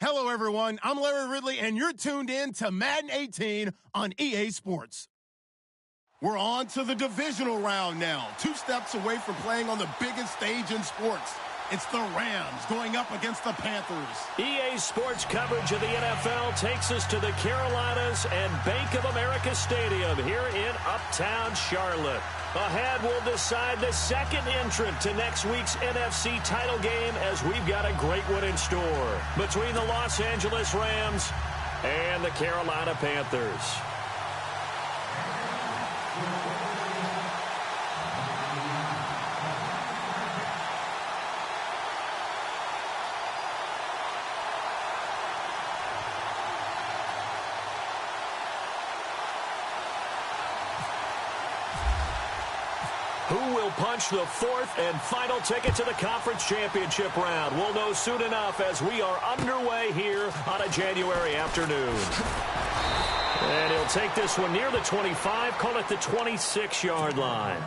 Hello, everyone. I'm Larry Ridley, and you're tuned in to Madden 18 on EA Sports. We're on to the divisional round now, 2 steps away from playing on the biggest stage in sports. It's the Rams going up against the Panthers. EA Sports coverage of the NFL takes us to the Carolinas and Bank of America Stadium here in Uptown Charlotte. Ahead, we'll decide the second entrant to next week's NFC title game as we've got a great one in store between the Los Angeles Rams and the Carolina Panthers. Who will punch the fourth and final ticket to the conference championship round? We'll know soon enough as we are underway here on a January afternoon. And he'll take this one near the 25, call it the 26-yard line.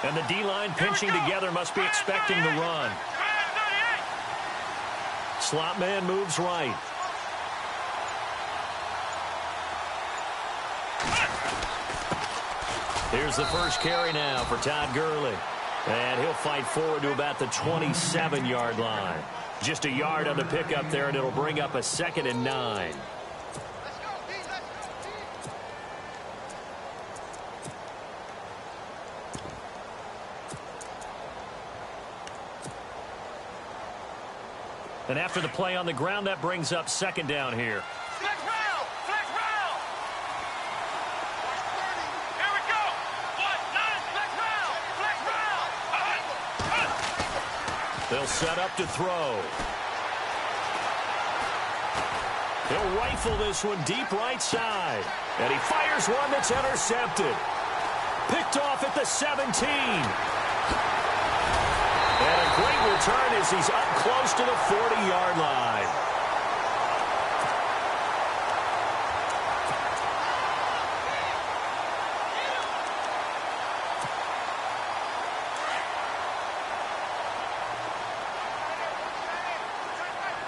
And the D-line pinching together must be expecting the run. Slot man moves right. Here's the first carry now for Todd Gurley. And he'll fight forward to about the 27-yard line. Just a yard on the pickup there, and it'll bring up a 2nd and 9. And after the play on the ground, that brings up 2nd down here. Flex route! Flex route! Here we go! 1-9! Flex route! Flex route! They'll set up to throw. He'll rifle this one deep right side. And he fires one that's intercepted. Picked off at the 17. And a great return as he's up close to the 40-yard line.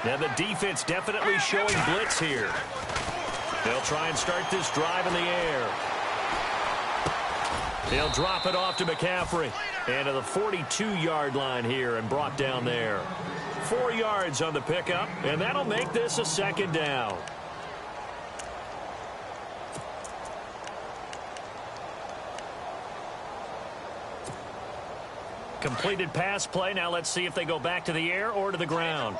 Now the defense definitely showing blitz here. They'll try and start this drive in the air. He'll drop it off to McCaffrey. And to the 42-yard line here and brought down there. 4 yards on the pickup, and that'll make this a 2nd down. Completed pass play. Now let's see if they go back to the air or to the ground.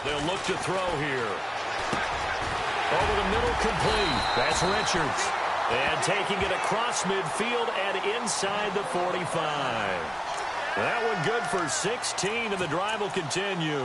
They'll look to throw here. Over the middle, complete. That's Richards. And taking it across midfield and inside the 45. That one good for 16, and the drive will continue.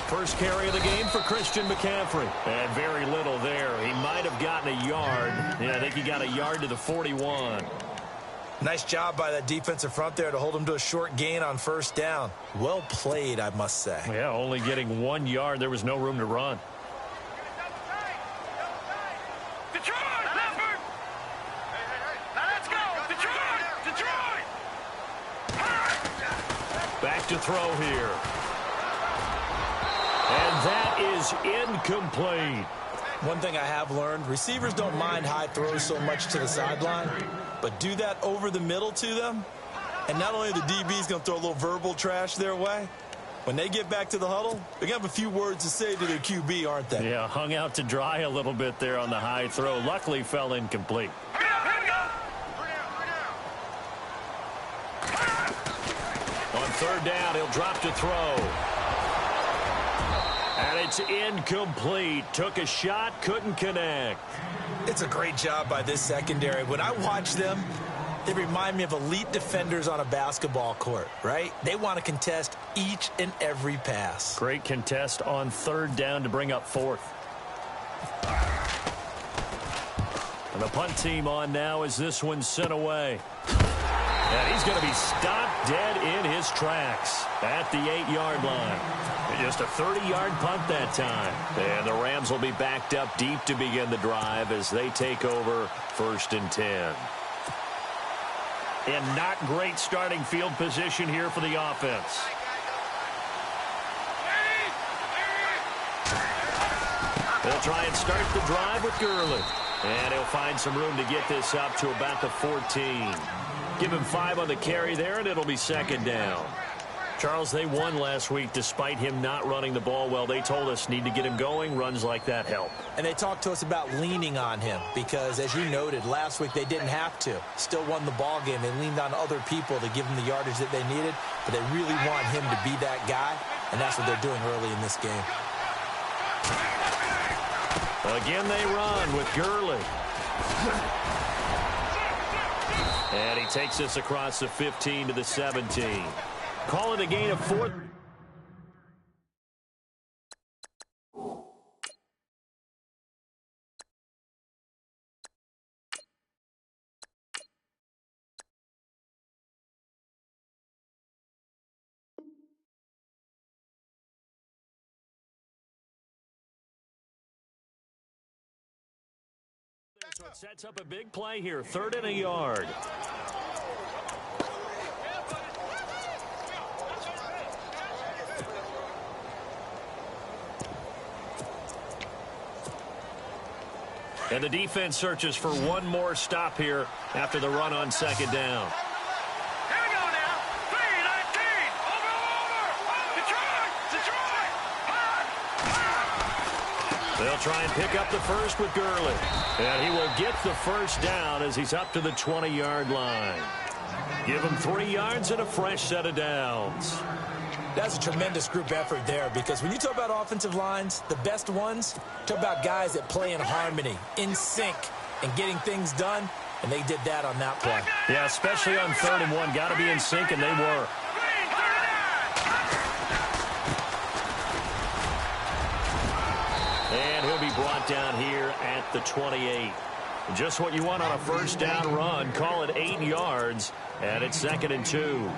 First carry of the game for Christian McCaffrey. And very little there. He might have gotten a yard. Yeah, I think he got a yard to the 41. Nice job by that defensive front there to hold him to a short gain on 1st down. Well played, I must say. Yeah, only getting 1 yard. There was no room to run. Back to throw here. And that is incomplete. One thing I have learned, receivers don't mind high throws so much to the sideline, but do that over the middle to them, and not only the DB's going to throw a little verbal trash their way, When they get back to the huddle, they're going to have a few words to say to their QB, aren't they? Yeah, hung out to dry a little bit there on the high throw. Luckily fell incomplete. On third down, he'll drop to throw. And it's incomplete. Took a shot, couldn't connect. It's a great job by this secondary. When I watch them, they remind me of elite defenders on a basketball court, right? They want to contest each and every pass. Great contest on third down to bring up fourth. And the punt team on now as this one's sent away. And he's going to be stopped dead in his tracks at the 8-yard line. Just a 30-yard punt that time. And the Rams will be backed up deep to begin the drive as they take over 1st and 10. And not great starting field position here for the offense. They'll try and start the drive with Gurley. And he'll find some room to get this up to about the 14. Give him 5 on the carry there, and it'll be 2nd down. Charles, they won last week despite him not running the ball well. They told us need to get him going. Runs like that help. And they talked to us about leaning on him because, as you noted, last week they didn't have to. Still won the ball game. They leaned on other people to give them the yardage that they needed, but they really want him to be that guy, and that's what they're doing early in this game. Again, they run with Gurley. And he takes us across the 15 to the 17. Call it a gain of 4. So it sets up a big play here. 3rd and a yard. And the defense searches for one more stop here after the run on 2nd down. Here we go now. 3-19. Over. Detroit. They'll try and pick up the first with Gurley. And he will get the 1st down as he's up to the 20-yard line. Give him 3 yards and a fresh set of downs. That's a tremendous group effort there because when you talk about offensive lines, the best ones, talk about guys that play in harmony, in sync, and getting things done, and they did that on that play. Yeah, especially on 3rd and 1. Got to be in sync, and they were. And he'll be brought down here at the 28. Just what you want on a 1st down run. Call it 8 yards, and it's 2nd and 2.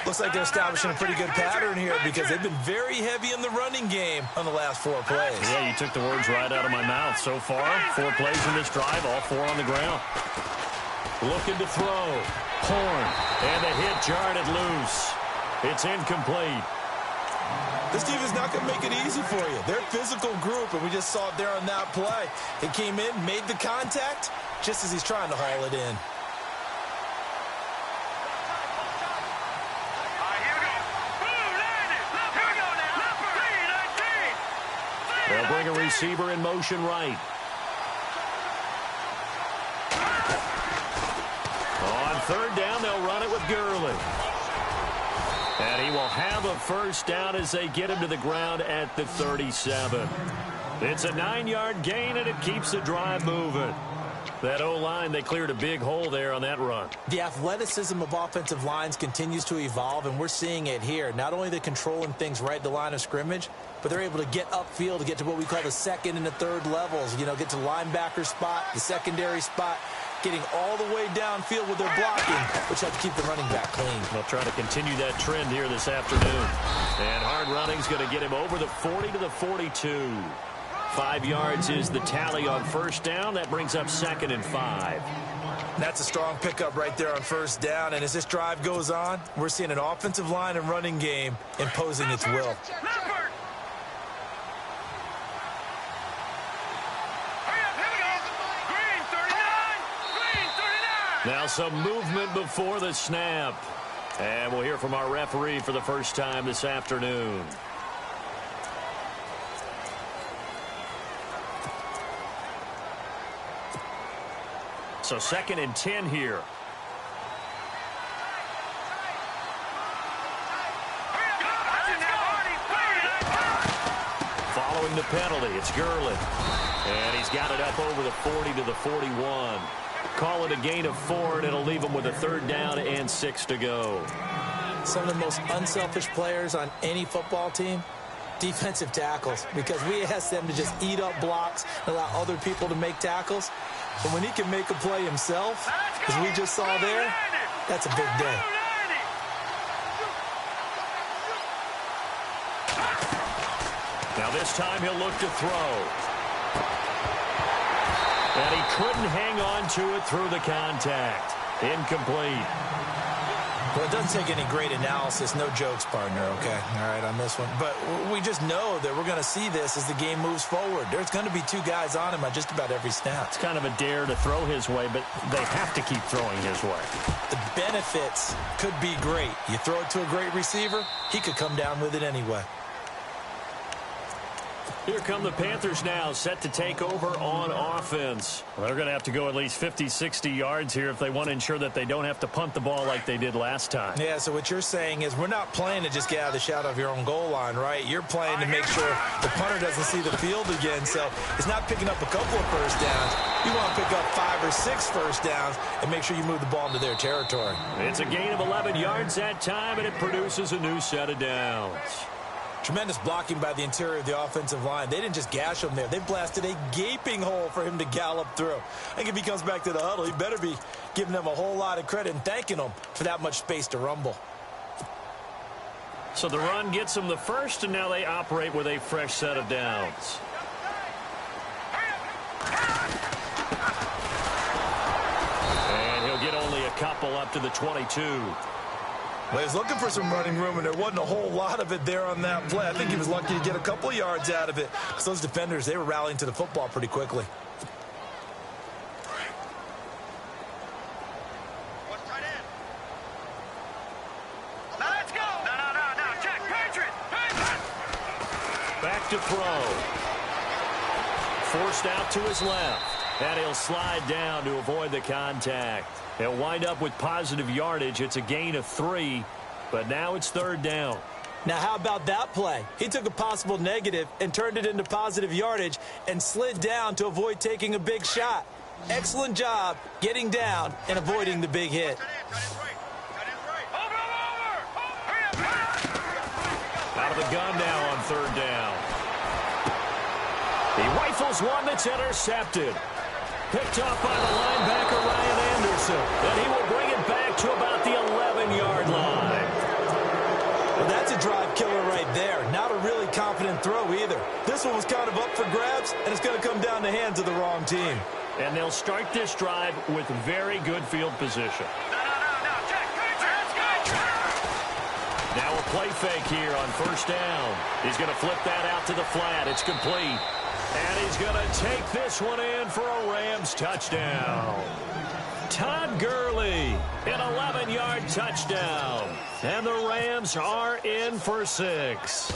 Looks like they're establishing a pretty good pattern here because they've been very heavy in the running game on the last 4 plays. Yeah, you took the words right out of my mouth. So far, 4 plays in this drive, all 4 on the ground. Looking to throw. Horn. And the hit jarred it loose. It's incomplete. This team is not going to make it easy for you. They're a physical group, and we just saw it there on that play. He came in, made the contact, just as he's trying to haul it in. They'll bring a receiver in motion right. On 3rd down, they'll run it with Gurley. And he will have a 1st down as they get him to the ground at the 37. It's a 9-yard gain, and it keeps the drive moving. That O-line, they cleared a big hole there on that run. The athleticism of offensive lines continues to evolve, and we're seeing it here. Not only they're controlling things right at the line of scrimmage, but they're able to get upfield to get to what we call the 2nd and the 3rd levels. You know, get to the linebacker spot, the secondary spot, getting all the way downfield with their blocking, which helps keep the running back clean. They'll try to continue that trend here this afternoon. And hard running's going to get him over the 40 to the 42. 5 yards is the tally on 1st down. That brings up 2nd and 5. That's a strong pickup right there on 1st down. And as this drive goes on, we're seeing an offensive line and running game imposing its will. Now some movement before the snap. And we'll hear from our referee for the first time this afternoon. So 2nd and 10 here. Following the penalty, it's Gurley. And he's got it up over the 40 to the 41. Call it a gain of 4, and it'll leave him with a 3rd down and 6 to go. Some of the most unselfish players on any football team, defensive tackles, because we ask them to just eat up blocks and allow other people to make tackles. But when he can make a play himself, as we just saw there, that's a big day. Now this time he'll look to throw. And he couldn't hang on to it through the contact. Incomplete. Well, it doesn't take any great analysis. No jokes, partner, okay? All right, on this one. But we just know that we're going to see this as the game moves forward. There's going to be 2 guys on him on just about every snap. It's kind of a dare to throw his way, but they have to keep throwing his way. The benefits could be great. You throw it to a great receiver, he could come down with it anyway. Here come the Panthers now, set to take over on offense. Well, they're going to have to go at least 50, 60 yards here if they want to ensure that they don't have to punt the ball like they did last time. Yeah, so what you're saying is we're not playing to just get out of the shadow of your own goal line, right? You're playing to make sure the punter doesn't see the field again. So it's not picking up a couple of first downs. You want to pick up 5 or 6 first downs and make sure you move the ball into their territory. It's a gain of 11 yards that time, and it produces a new set of downs. Tremendous blocking by the interior of the offensive line. They didn't just gash him there. They blasted a gaping hole for him to gallop through. I think if he comes back to the huddle, he better be giving them a whole lot of credit and thanking them for that much space to rumble. So the run gets them the first, and now they operate with a fresh set of downs. And he'll get only a couple up to the 22. Well, he was looking for some running room, and there wasn't a whole lot of it there on that play. I think he was lucky to get a couple of yards out of it. So those defenders, they were rallying to the football pretty quickly. Let's go! No, check, Patriot! Back to throw. Forced out to his left. And he'll slide down to avoid the contact. He'll wind up with positive yardage. It's a gain of 3, but now it's 3rd down. Now, how about that play? He took a possible negative and turned it into positive yardage and slid down to avoid taking a big shot. Excellent job getting down and avoiding the big hit. Out of the gun now on 3rd down. He rifles one that's intercepted. Picked off by the linebacker, Ryan Anderson. And he will bring it back to about the 11-yard line. Well, that's a drive killer right there. Not a really confident throw either. This one was kind of up for grabs, and it's going to come down the hands of the wrong team. And they'll start this drive with very good field position. No, check, Patriot! Now a play fake here on 1st down. He's going to flip that out to the flat. It's complete. And he's going to take this one in for a Rams touchdown. Todd Gurley, an 11-yard touchdown. And the Rams are in for 6.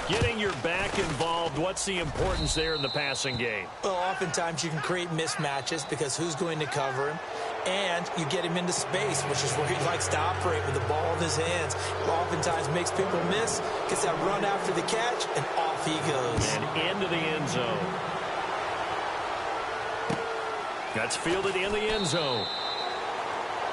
Getting your back involved, what's the importance there in the passing game? Well, oftentimes you can create mismatches because who's going to cover him? And you get him into space, which is where he likes to operate with the ball in his hands. Oftentimes makes people miss, gets that run after the catch, and off he goes. And into the end zone. That's fielded in the end zone.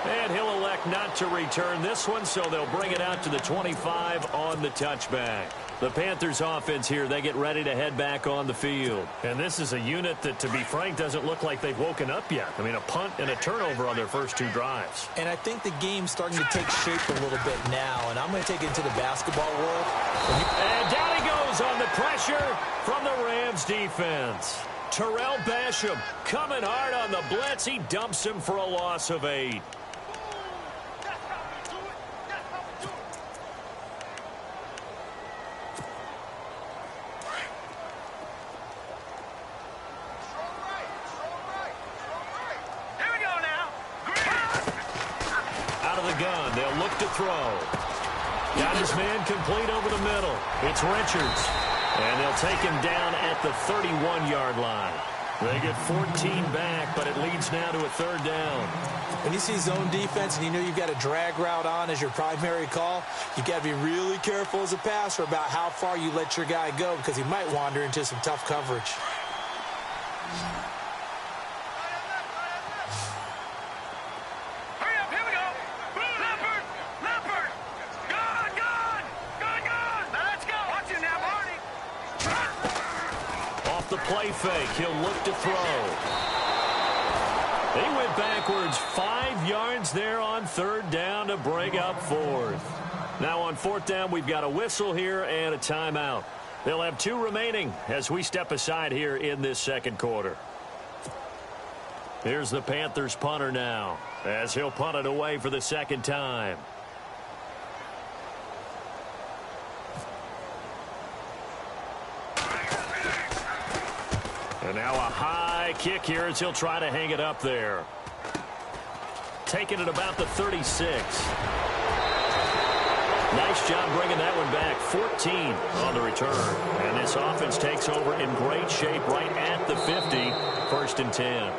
And he'll elect not to return this one, so they'll bring it out to the 25 on the touchback. The Panthers offense here, they get ready to head back on the field. And this is a unit that, to be frank, doesn't look like they've woken up yet. I mean, a punt and a turnover on their first 2 drives. And I think the game's starting to take shape a little bit now, and I'm going to take it into the basketball world. And down he goes on the pressure from the Rams defense. Terrell Basham coming hard on the blitz. He dumps him for a loss of 8. gun. They'll look to throw. Got his man complete over the middle. It's Richards. And they'll take him down at the 31-yard line. They get 14 back, but it leads now to a third down. When you see zone defense and you know you've got a drag route on as your primary call, you got to be really careful as a passer about how far you let your guy go because he might wander into some tough coverage. Hurry up, here we go. Leopard, Leopard. Gun. Now let's go. Watch you now, Barney. Off the play fake, he'll look to throw. He went backwards 5 yards there on third down to bring up fourth. Now on fourth down, we've got a whistle here and a timeout. They'll have 2 remaining as we step aside here in this second quarter. Here's the Panthers punter now as he'll punt it away for the second time. And now a high kick here as he'll try to hang it up there. Taking it about the 36. Nice job bringing that one back. 14 on the return. And this offense takes over in great shape right at the 50. 1st and 10.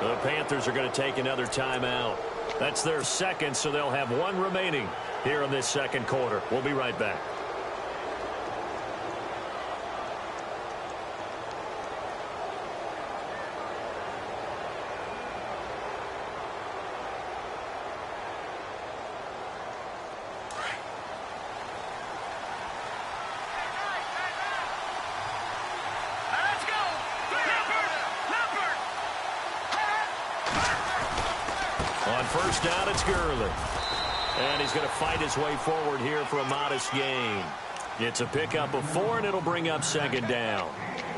The Panthers are going to take another timeout. That's their second, so they'll have 1 remaining here in this second quarter. We'll be right back. First down, it's Gurley. And he's going to fight his way forward here for a modest gain. It's a pickup of 4, and it'll bring up second down.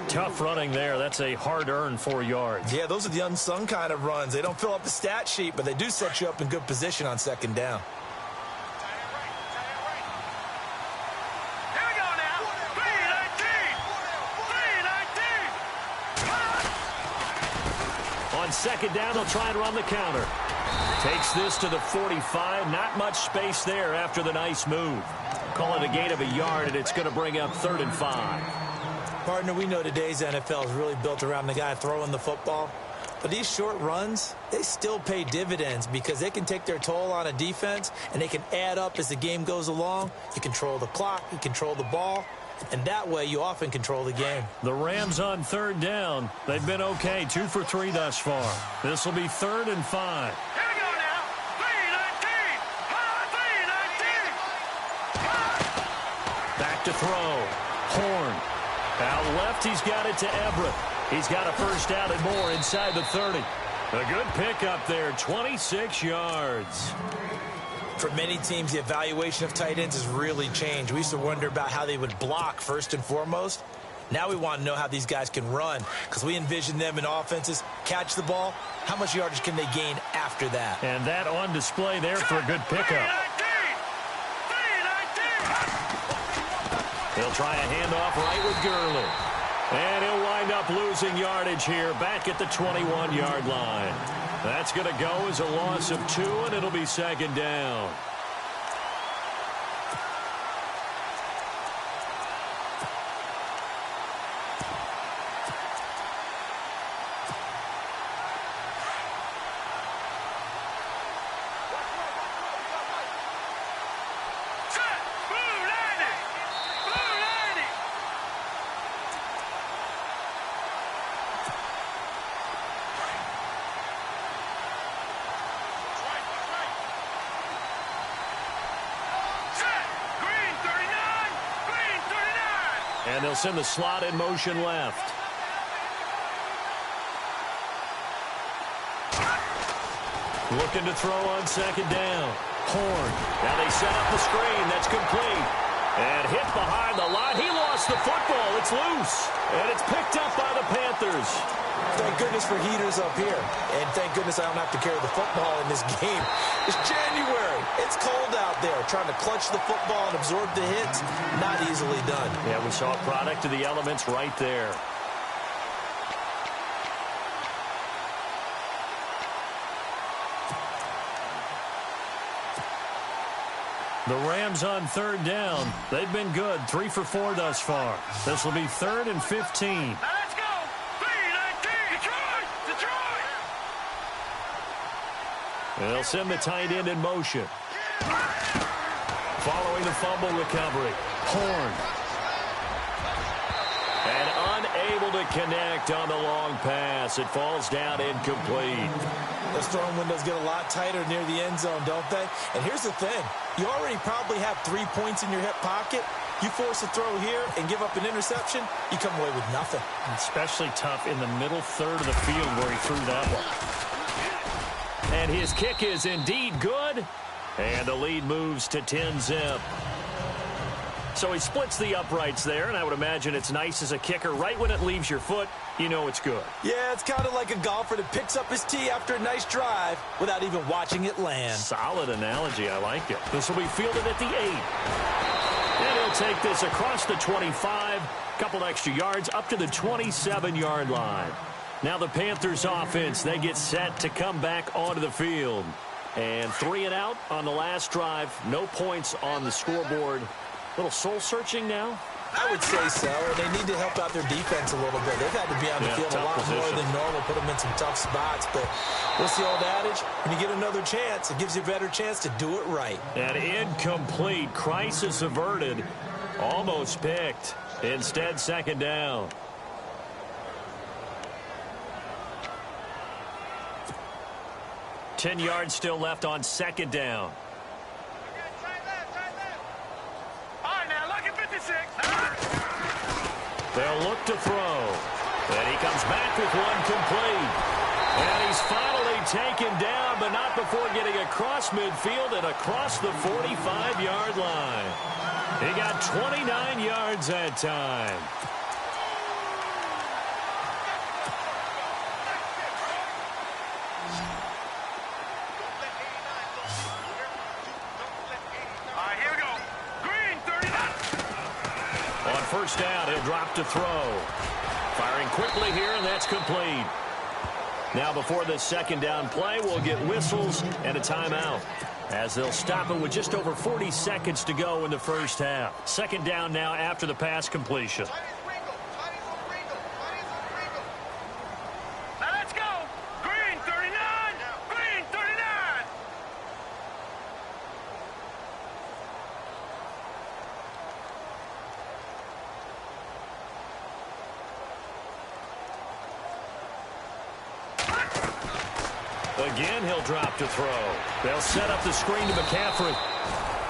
Tough running there. That's a hard-earned 4 yards. Yeah, those are the unsung kind of runs. They don't fill up the stat sheet, but they do set you up in good position on second down. Here we go now. 3-19. On second down, they'll try and run the counter. Takes this to the 45. Not much space there after the nice move. Call it a gain of a yard, and it's going to bring up 3rd and 5. Partner, we know today's NFL is really built around the guy throwing the football. But these short runs, they still pay dividends because they can take their toll on a defense, and they can add up as the game goes along. You control the clock, you control the ball, and that way you often control the game. The Rams on third down. They've been okay, 2 for 3 thus far. This will be 3rd and 5. To throw. Horn. Out left, he's got it to Everett. He's got a first down and more inside the 30. A good pickup there, 26 yards. For many teams, the evaluation of tight ends has really changed. We used to wonder about how they would block first and foremost. Now we want to know how these guys can run because we envision them in offenses. Catch the ball. How much yardage can they gain after that? And that on display there for a good pickup. He'll try a handoff right with Gurley. And he'll wind up losing yardage here back at the 21-yard line. That's going to go as a loss of 2, and it'll be second down. And they'll send the slot in motion left. Looking to throw on second down. Horn. Now they set up the screen. That's complete. And hit behind the line. He lost the football. It's loose. And it's picked up by the Panthers. Thank goodness for heaters up here. And thank goodness I don't have to carry the football in this game. It's January. It's cold out there. Trying to clutch the football and absorb the hits, not easily done. Yeah, we saw a product of the elements right there. The Rams on third down. They've been good, 3 for 4 thus far. This will be 3rd and 15. Now let's go. 3-19. Detroit. They'll send the tight end in motion. Following the fumble recovery, Horn. And unable to connect on the long pass. It falls down incomplete. Those throwing windows get a lot tighter near the end zone, don't they? And here's the thing. You already probably have 3 points in your hip pocket. You force a throw here and give up an interception, you come away with nothing. Especially tough in the middle third of the field where he threw that one. And his kick is indeed good. And the lead moves to 10-zip. So he splits the uprights there, and I would imagine it's nice as a kicker. Right when it leaves your foot, you know it's good. Yeah, it's kind of like a golfer that picks up his tee after a nice drive without even watching it land. Solid analogy. I like it. This will be fielded at the 8. And he'll take this across the 25, couple extra yards up to the 27-yard line. Now the Panthers offense, they get set to come back onto the field. And 3 and out on the last drive. No points on the scoreboard. Little soul-searching now? I would say so. They need to help out their defense a little bit. They've had to be on the field a lot more than normal, put them in some tough spots. But what's the old adage? When you get another chance, it gives you a better chance to do it right. An incomplete. Crisis averted. Almost picked. Instead, 2nd down. Ten yards still left on 2nd down. They'll look to throw. And he comes back with one complete. And he's finally taken down, but not before getting across midfield and across the 45-yard line. He got 29 yards that time. First down, he'll drop to throw. Firing quickly here, and that's complete. Now before this 2nd down play, we'll get whistles and a timeout, as they'll stop it with just over 40 seconds to go in the first half. 2nd down now after the pass completion. Now let's go. Green 39. Green 39. Again, he'll drop to throw. They'll set up the screen to McCaffrey.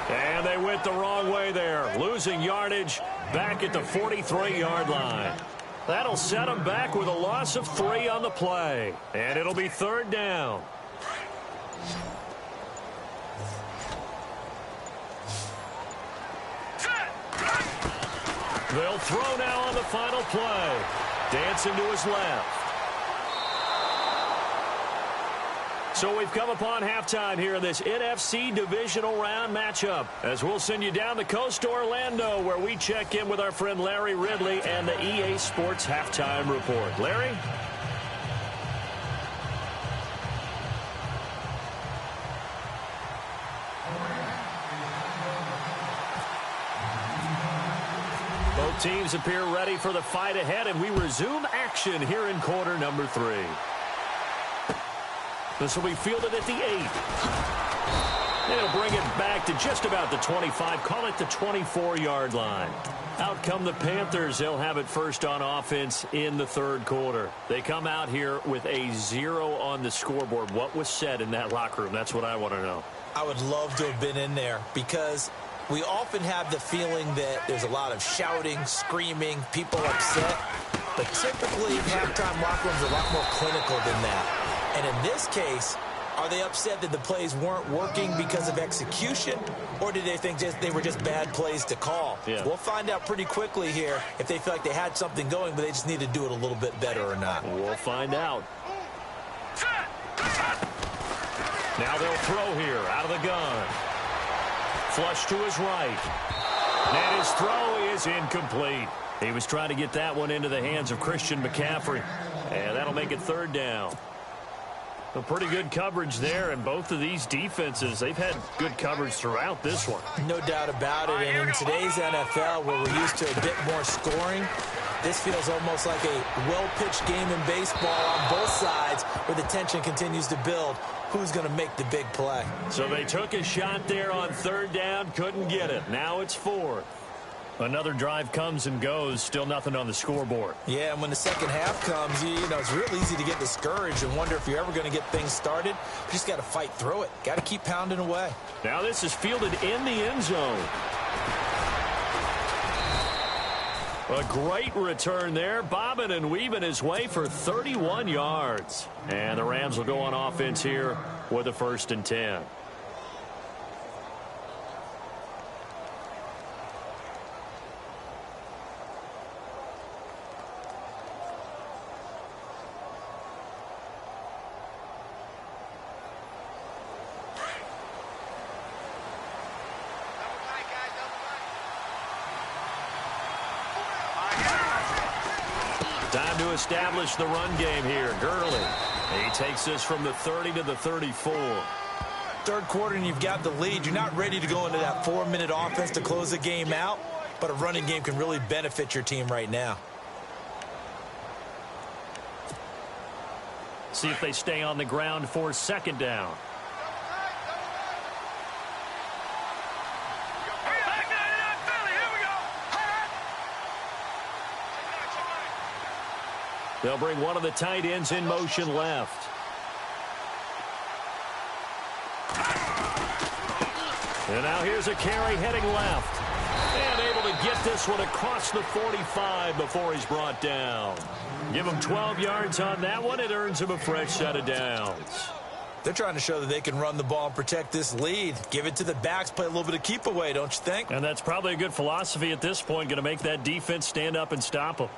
And they went the wrong way there, losing yardage back at the 43-yard line. That'll set them back with a loss of 3 on the play. And it'll be 3rd down. They'll throw now on the final play. Dancing to his left. So we've come upon halftime here in this NFC divisional round matchup, as we'll send you down the coast to Orlando, where we check in with our friend Larry Ridley and the EA Sports Halftime Report. Larry? Both teams appear ready for the fight ahead, and we resume action here in quarter number 3. This will be fielded at the 8. They'll bring it back to just about the 25. Call it the 24-yard line. Out come the Panthers. They'll have it first on offense in the 3rd quarter. They come out here with a 0 on the scoreboard. What was said in that locker room? That's what I want to know. I would love to have been in there, because we often have the feeling that there's a lot of shouting, screaming, people upset. But typically, halftime locker rooms are a lot more clinical than that. And in this case, are they upset that the plays weren't working because of execution, or did they think they were just bad plays to call? Yeah. We'll find out pretty quickly here if they feel like they had something going, but they just need to do it a little bit better or not. We'll find out. Now they'll throw here out of the gun. Flush to his right. And his throw is incomplete. He was trying to get that one into the hands of Christian McCaffrey. And that'll make it 3rd down. A pretty good coverage there, and both of these defenses, they've had good coverage throughout this one. No doubt about it, and in today's NFL, where we're used to a bit more scoring, this feels almost like a well-pitched game in baseball on both sides where the tension continues to build. Who's going to make the big play? So they took a shot there on third down, couldn't get it. Now it's fourth. Another drive comes and goes, still nothing on the scoreboard. Yeah, and when the second half comes, you know, it's real easy to get discouraged and wonder if you're ever going to get things started. You just got to fight through it. Got to keep pounding away. Now this is fielded in the end zone. A great return there, bobbing and weaving his way for 31 yards. And the Rams will go on offense here with a 1st and 10. Time to establish the run game here. Gurley. He takes this from the 30 to the 34. Third quarter and you've got the lead. You're not ready to go into that 4-minute offense to close the game out, but a running game can really benefit your team right now. See if they stay on the ground for 2nd down. They'll bring one of the tight ends in motion left. And now here's a carry heading left. And able to get this one across the 45 before he's brought down. Give him 12 yards on that one. It earns him a fresh set of downs. They're trying to show that they can run the ball and protect this lead. Give it to the backs, play a little bit of keep away, don't you think? And that's probably a good philosophy at this point. Going to make that defense stand up and stop them.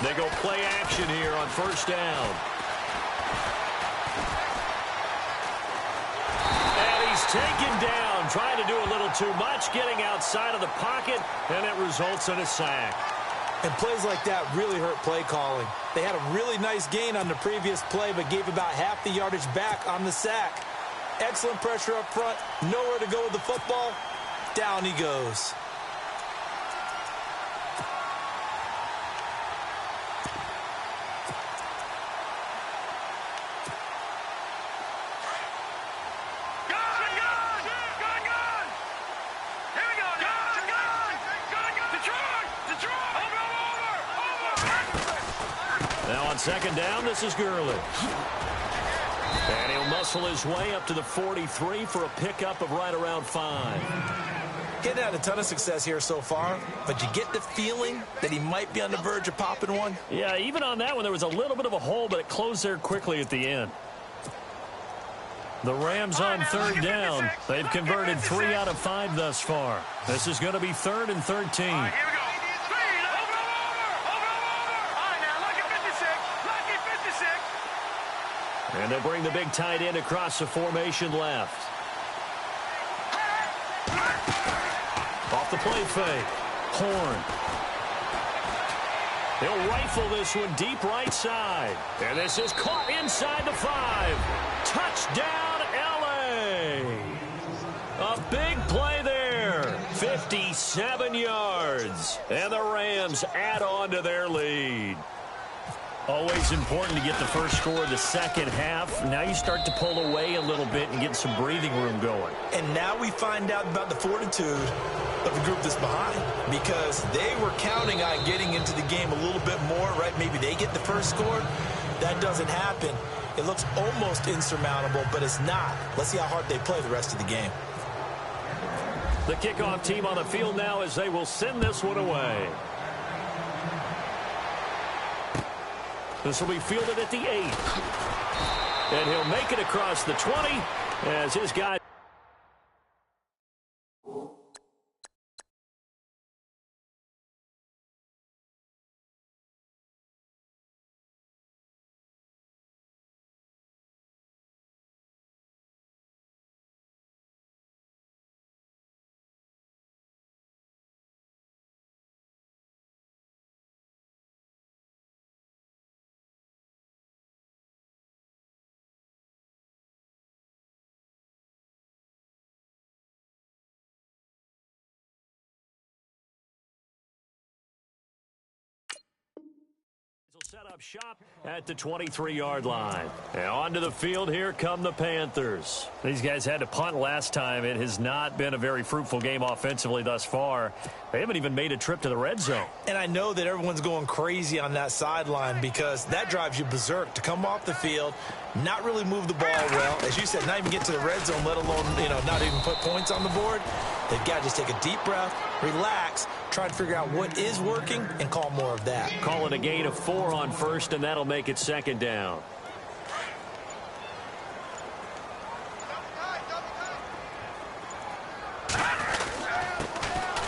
They go play action here on 1st down. And he's taken down, trying to do a little too much, getting outside of the pocket, and it results in a sack. And plays like that really hurt play calling. They had a really nice gain on the previous play, but gave about half the yardage back on the sack. Excellent pressure up front, nowhere to go with the football. Down he goes. Now on 2nd down, this is Gurley. And he'll muscle his way up to the 43 for a pickup of right around 5. Getting had a ton of success here so far, but you get the feeling that he might be on the verge of popping one. Yeah, even on that one, there was a little bit of a hole, but it closed there quickly at the end. The Rams on 3rd down. They've converted 3 out of 5 thus far. This is going to be 3rd and 13. And they'll bring the big tight end across the formation left. Off the play fake. Horn. He'll rifle this one deep right side. And this is caught inside the 5. Touchdown, L.A. A big play there. 57 yards. And the Rams add on to their lead. Always important to get the first score of the second half. Now you start to pull away a little bit and get some breathing room going. And now we find out about the fortitude of the group that's behind, because they were counting on getting into the game a little bit more, right? Maybe they get the first score. That doesn't happen. It looks almost insurmountable, but it's not. Let's see how hard they play the rest of the game. The kickoff team on the field now as they will send this one away. This will be fielded at the 8. And he'll make it across the 20 as his guy set up shop at the 23-yard line. And onto the field here come the Panthers. These guys had to punt last time. It has not been a very fruitful game offensively thus far. They haven't even made a trip to the red zone. And I know that everyone's going crazy on that sideline because that drives you berserk to come off the field, not really move the ball well. As you said, not even get to the red zone, let alone, not even put points on the board. They've got to just take a deep breath, relax, try to figure out what is working, and call more of that. Call it a gain of 4 on first, and that'll make it second down.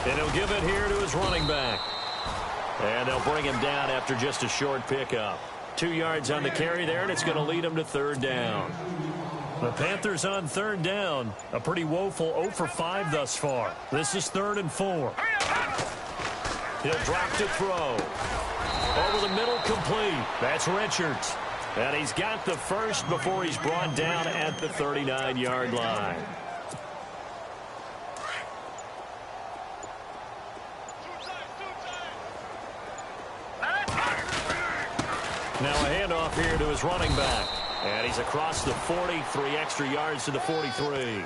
And he'll give it here to his running back. And they'll bring him down after just a short pickup. 2 yards on the carry there, and it's going to lead him to third down. The Panthers on third down. A pretty woeful 0 for 5 thus far. This is 3rd and 4. He'll drop to throw. Over the middle, complete. That's Richards. And he's got the first before he's brought down at the 39-yard line. Now a handoff here to his running back. And he's across the 40, 3 extra yards to the 43.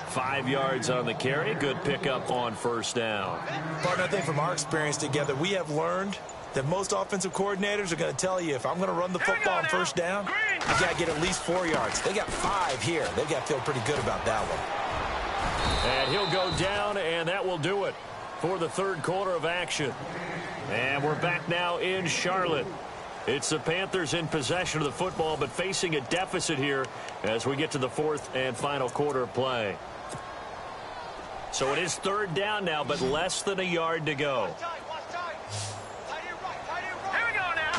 5 yards on the carry. Good pickup on first down. Partner, I think from our experience together, we have learned that most offensive coordinators are going to tell you, if I'm going to run the football on first down, you got to get at least 4 yards. They got 5 here. They've got to feel pretty good about that one. And he'll go down, and that will do it for the third quarter of action. And we're back now in Charlotte. It's the Panthers in possession of the football, but facing a deficit here as we get to the fourth and final quarter of play. So it is third down now, but less than a yard to go. Here we go now.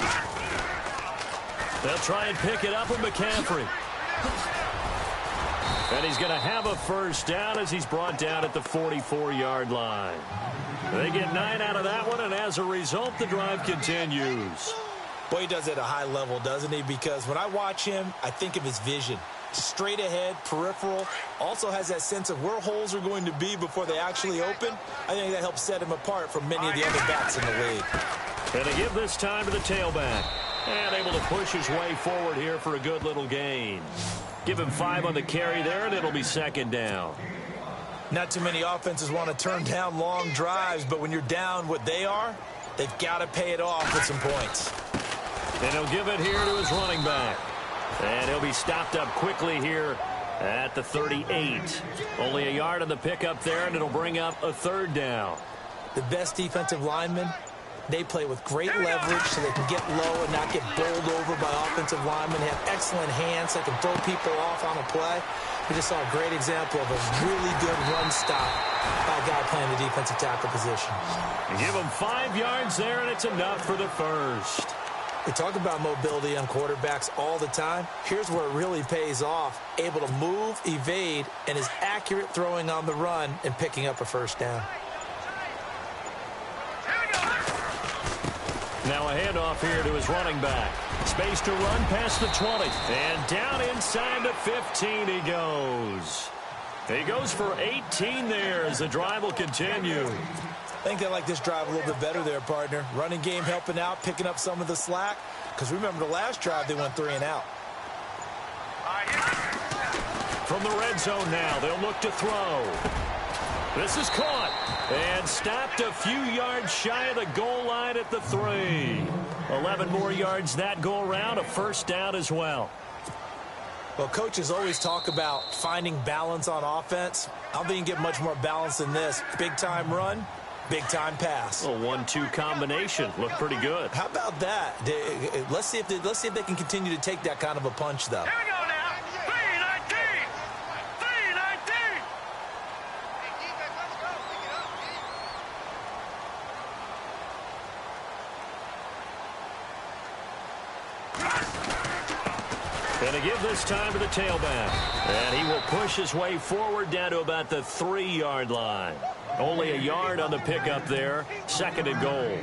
They'll try and pick it up with McCaffrey. And he's going to have a first down as he's brought down at the 44-yard line. They get 9 out of that one, and as a result, the drive continues. Boy, he does it at a high level, doesn't he? Because when I watch him, I think of his vision. Straight ahead, peripheral, also has that sense of where holes are going to be before they actually open. I think that helps set him apart from many of the other backs in the league. And they give this time to the tailback. And able to push his way forward here for a good little gain. Give him 5 on the carry there, and it'll be second down. Not too many offenses want to turn down long drives, but when you're down what they are, they've got to pay it off with some points. And he'll give it here to his running back. And he'll be stopped up quickly here at the 38. Only a yard on the pickup there, and it'll bring up a third down. The best defensive linemen, they play with great leverage so they can get low and not get bowled over by offensive linemen. They have excellent hands. They can throw people off on a play. We just saw a great example of a really good run stop by a guy playing the defensive tackle position. And give him 5 yards there, and it's enough for the first. We talk about mobility on quarterbacks all the time. Here's where it really pays off. Able to move, evade, and is accurate throwing on the run and picking up a first down. Now a handoff here to his running back. Space to run past the 20. And down inside the 15 he goes. He goes for 18 there as the drive will continue. I think they like this drive a little bit better there, partner. Running game helping out, picking up some of the slack. Because remember the last drive, they went 3 and out. From the red zone now, they'll look to throw. This is caught and stopped a few yards shy of the goal line at the 3. 11 more yards that go around, a first down as well. Well, coaches always talk about finding balance on offense. I don't think you can get much more balance than this. Big-time run, big-time pass. A 1-2 combination. Looked pretty good. How about that? Let's see if they can continue to take that kind of a punch, though. Here we go now. 319. 319. And to give this time to the tailback. And he will push his way forward down to about the 3-yard line. Only a yard on the pickup there. Second and goal.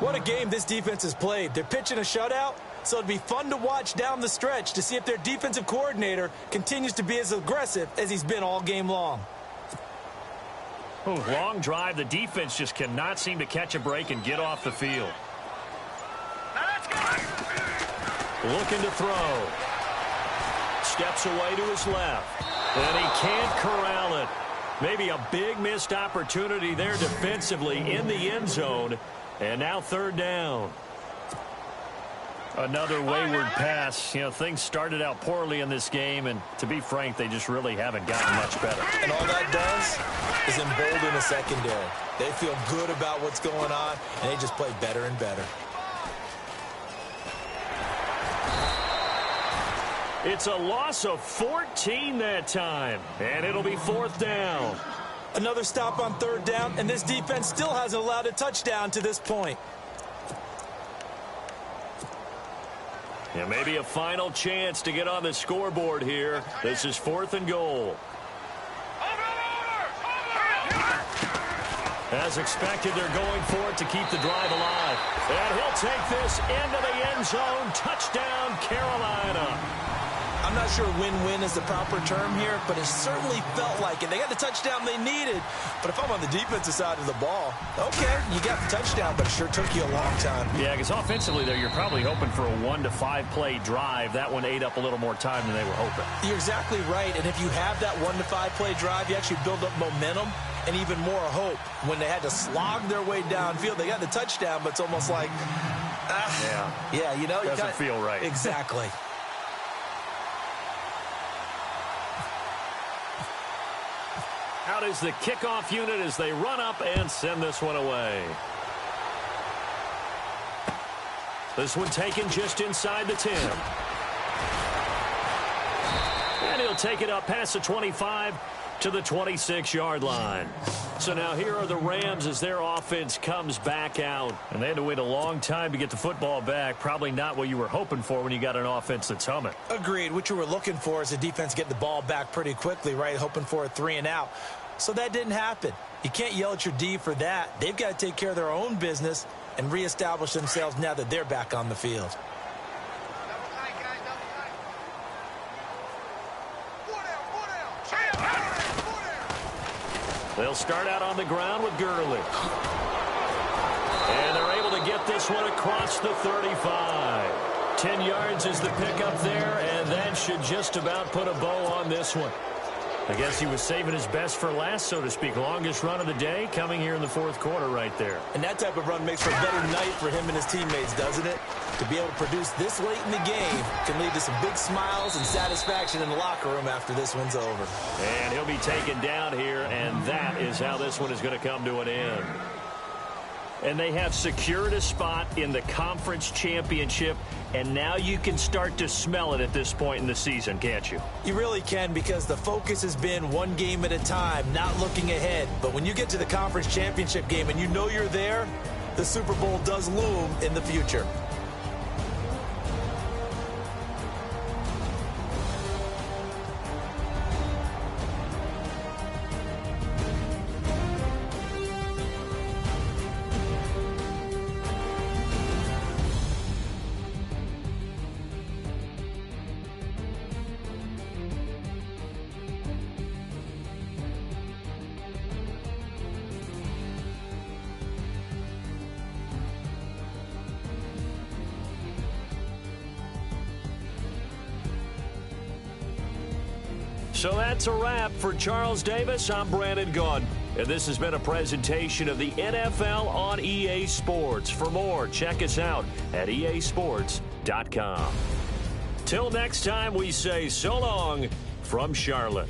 What a game this defense has played. They're pitching a shutout, so it'd be fun to watch down the stretch to see if their defensive coordinator continues to be as aggressive as he's been all game long. Oh, long drive. The defense just cannot seem to catch a break and get off the field. Now let's go. looking to throw. Steps away to his left. And he can't corral it. Maybe a big missed opportunity there defensively in the end zone. And now third down. Another wayward pass. You know, things started out poorly in this game, and to be frank, they just really haven't gotten much better. And all that does is embolden the secondary. They feel good about what's going on, and they just play better and better. It's a loss of 14 that time, and it'll be fourth down. Another stop on third down, and this defense still hasn't allowed a touchdown to this point. And maybe a final chance to get on the scoreboard here. This is fourth and goal. As expected, they're going for it to keep the drive alive. And he'll take this into the end zone. Touchdown, Carolina. I'm not sure win-win is the proper term here, but it certainly felt like it. They got the touchdown they needed, but if I'm on the defensive side of the ball, okay, you got the touchdown, but it sure took you a long time. Yeah, because offensively, though, you're probably hoping for a 1 to 5 play drive. That one ate up a little more time than they were hoping. You're exactly right, and if you have that 1 to 5 play drive, you actually build up momentum and even more hope. When they had to slog their way downfield, they got the touchdown, but it's almost like, yeah, you know, doesn't feel right. Exactly. Out is the kickoff unit as they run up and send this one away. This one taken just inside the 10. And he'll take it up past the 25 to the 26-yard line. So now here are the Rams as their offense comes back out. And they had to wait a long time to get the football back. Probably not what you were hoping for when you got an offense that's humming. Agreed. What you were looking for is the defense get the ball back pretty quickly, right? Hoping for a 3 and out. So that didn't happen. You can't yell at your D for that. They've got to take care of their own business and reestablish themselves now that they're back on the field. They'll start out on the ground with Gurley. And they're able to get this one across the 35. 10 yards is the pickup there, and that should just about put a bow on this one. I guess he was saving his best for last, so to speak. Longest run of the day coming here in the fourth quarter right there. And that type of run makes for a better night for him and his teammates, doesn't it? To be able to produce this late in the game can lead to some big smiles and satisfaction in the locker room after this one's over. And he'll be taken down here, and that is how this one is going to come to an end. And they have secured a spot in the conference championship, and now you can start to smell it at this point in the season, can't you? You really can, because the focus has been one game at a time, not looking ahead. But when you get to the conference championship game and you know you're there, the Super Bowl does loom in the future. So that's a wrap for Charles Davis. I'm Brandon Gaudin, and this has been a presentation of the NFL on EA Sports. For more, check us out at easports.com. Till next time, we say so long from Charlotte.